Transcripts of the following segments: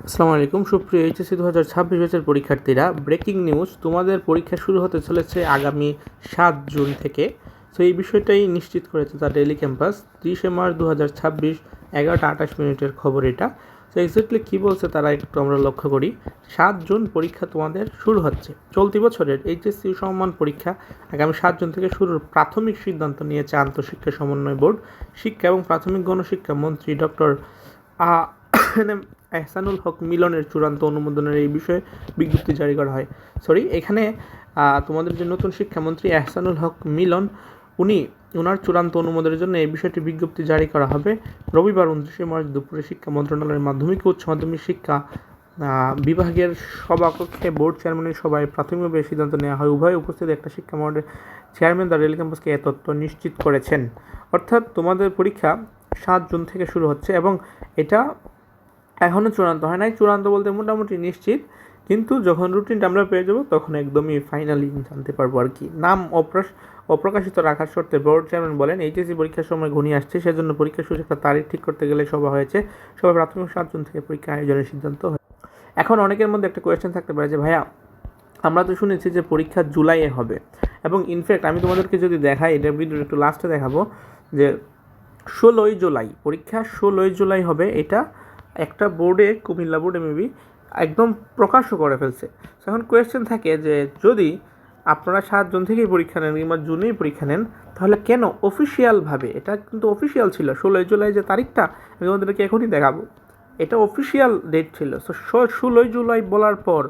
আসসালামু আলাইকুম সুপ্রিয় এইচএসসি 2026 ব্যাচের পরীক্ষার্থীরা, ব্রেকিং নিউজ, তোমাদের পরীক্ষা শুরু হতে চলেছে আগামী 7 জুন থেকে। সো এই বিষয়টাই নিশ্চিত করেছে দ্য ডেইলি ক্যাম্পাস। 30 মার্চ 2026 11:28 খবর এটা। তো এক্স্যাক্টলি কী বলছে তারা একটু আমরা লক্ষ্য করি। 7 জুন পরীক্ষা তোমাদের শুরু হচ্ছে। চলতি বছরের এইচএসসি সমমান পরীক্ষা আগামী 7 জুন থেকে শুরুর প্রাথমিক সিদ্ধান্ত নিয়েছে আন্তঃশিক্ষা সমন্বয় বোর্ড। শিক্ষা এবং প্রাথমিক গণশিক্ষা মন্ত্রী ডক্টর এহসানুল হক মিলনের চূড়ান্ত অনুমোদনের এই বিষয়ে বিজ্ঞপ্তি জারি করা হয়। এখানে তোমাদের যে নতুন শিক্ষামন্ত্রী এহসানুল হক মিলন, ওনার চূড়ান্ত অনুমোদনের জন্য এই বিষয়টি বিজ্ঞপ্তি জারি করা হবে রবিবার 29 মার্চ দুপুরে শিক্ষা মন্ত্রণালয়ের মাধ্যমিক ও উচ্চ মাধ্যমিক শিক্ষা বিভাগের সভাকক্ষে বোর্ড চেয়ারম্যানের সভায় প্রাথমিকভাবে সিদ্ধান্ত নেওয়া হয়। উভয় উপস্থিত একটা শিক্ষা বোর্ডের চেয়ারম্যান দ্য ডেইলি ক্যাম্পাসকে এ তথ্য নিশ্চিত করেছেন। অর্থাৎ তোমাদের পরীক্ষা 7 জুন থেকে শুরু হচ্ছে এবং এটা এখনও চূড়ান্ত হয় নাই। চূড়ান্ত বলতে মোটামুটি নিশ্চিত, কিন্তু যখন রুটিনটা আমরা পেয়ে যাবো তখন একদমই ফাইনালি জানতে পারবো আর কি। নাম অপ্রকাশিত রাখার শর্তে বোর্ড চেয়ারম্যান বলেন, এইচএসসি পরীক্ষার সময় ঘনিয়ে আসছে, সেজন্য পরীক্ষা শুরুর একটা তারিখ ঠিক করতে গেলে সভা হয়েছে। সবাই প্রাথমিক 7 জুন থেকে পরীক্ষা আয়োজনের সিদ্ধান্ত হয়। এখন অনেকের মধ্যে একটা কোয়েশ্চেন থাকতে পারে যে ভাইয়া, আমরা তো শুনেছি যে পরীক্ষা জুলাইয়ে হবে, এবং ইনফ্যাক্ট আমি তোমাদেরকে যদি দেখাই, এটা ভিডিওর একটু লাস্টে দেখাবো যে 16ই জুলাই পরীক্ষা, 16ই জুলাই হবে। এটা একটা বোর্ডে, কুমিল্লা বোর্ডে মেবি একদম প্রকাশও করে ফেলছে। এখন কোয়েশ্চেন থাকে যে যদি আপনারা 7 জুন থেকেই পরীক্ষা নেন কিংবা জুনেই পরীক্ষা নেন, তাহলে কেন অফিসিয়ালভাবে, এটা কিন্তু অফিসিয়াল ছিল 16ই জুলাই যে তারিখটা, আমি তোমাদেরকে এখনই দেখাবো, এটা অফিসিয়াল ডেট ছিল। সো 16ই জুলাই বলার পর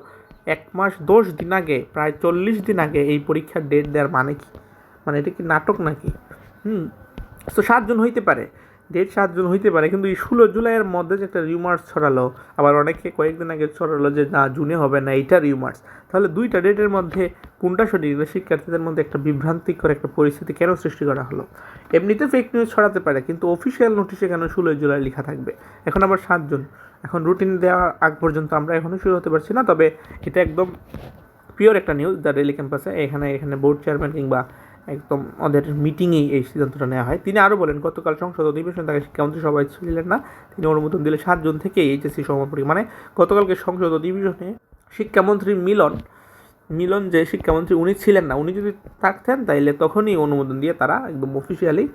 1 মাস 10 দিন আগে, প্রায় 40 দিন আগে এই পরীক্ষার ডেট দেওয়ার মানে কি? মানে এটা কি নাটক নাকি? তো 7 জুন হইতে পারে, ডেট 7 জুন হইতে পারে, কিন্তু এই 16 জুলাইয়ের মধ্যে যে একটা রিউমার্স ছড়ালো, আবার অনেকে কয়েকদিন আগে ছড়ালো যে না জুনে হবে না, এইটা রিউমার্স। তাহলে দুইটা ডেটের মধ্যে কোনটা সঠিক? শিক্ষার্থীদের মধ্যে একটা বিভ্রান্তিকর একটা পরিস্থিতি কেন সৃষ্টি করা হলো? এমনিতে ফেক নিউজ ছড়াতে পারে, কিন্তু অফিসিয়াল নোটিশে কেন 16 জুলাই লেখা থাকবে? এখন আবার 7 জুন, এখন রুটিন দেওয়ার আগ পর্যন্ত আমরা এখনও শুরু হতে পারছি না। তবে এটা একদম পিওর একটা নিউজ দ্য ডেইলি ক্যাম্পাসে। এখানে বোর্ড চেয়ারম্যান কিংবা একদম ওদের মিটিংয়েই এই সিদ্ধান্তটা নেওয়া হয়। তিনি আরও বলেন, গতকাল সংসদ অধিবেশন তাকে শিক্ষামন্ত্রী সবাই ছিলেন না, তিনি অনুমোদন দিলে 7 জুন থেকে এইচএসসি সমমান পরীক্ষা, মানে গতকালকে সংসদ অধিবেশনে শিক্ষামন্ত্রী মিলন যে শিক্ষামন্ত্রী, উনি ছিলেন না। উনি যদি থাকতেন তাইলে তখনই অনুমোদন দিয়ে তারা একদম অফিসিয়ালি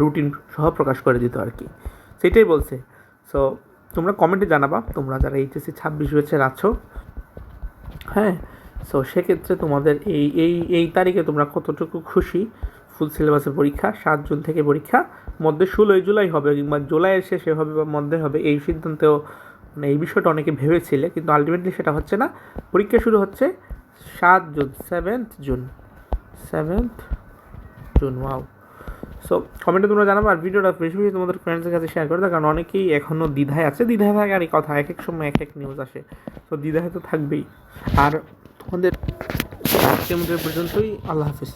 রুটিন সহ প্রকাশ করে দিত আর কি, সেটাই বলছে। সো তোমরা কমেন্টে জানাবা তোমরা যারা এইচএসসি 26 ব্যাচের আছো। হ্যাঁ, সো সেক্ষেত্রে তোমাদের এই তারিখে তোমরা কতটুকু খুশি? ফুল সিলেবাসের পরীক্ষা 7 জুন থেকে পরীক্ষা, মধ্যে 16ই জুলাই হবে কিংবা জুলাইয়ের শেষে হবে বা মধ্যে হবে, এই সিদ্ধান্তেও মানে এই বিষয়টা অনেকে ভেবেছিলে, কিন্তু আলটিমেটলি সেটা হচ্ছে না। পরীক্ষা শুরু হচ্ছে 7 June, 7th June. Wow. So কমেন্টে তোমরা জানাবো, আর ভিডিওটা বেশি বেশি তোমাদের ফ্রেন্ডসের কাছে শেয়ার করে দাও, কারণ অনেকেই এখনও দ্বিধায় আছে। দ্বিধায় থাকে আর এই কথা, এক এক সময় এক এক নিউজ আসে, তো দ্বিধায় তো থাকবেই। আর তোমাদের আজকের মধ্যে পর্যন্তই। আল্লাহ হাফিজ।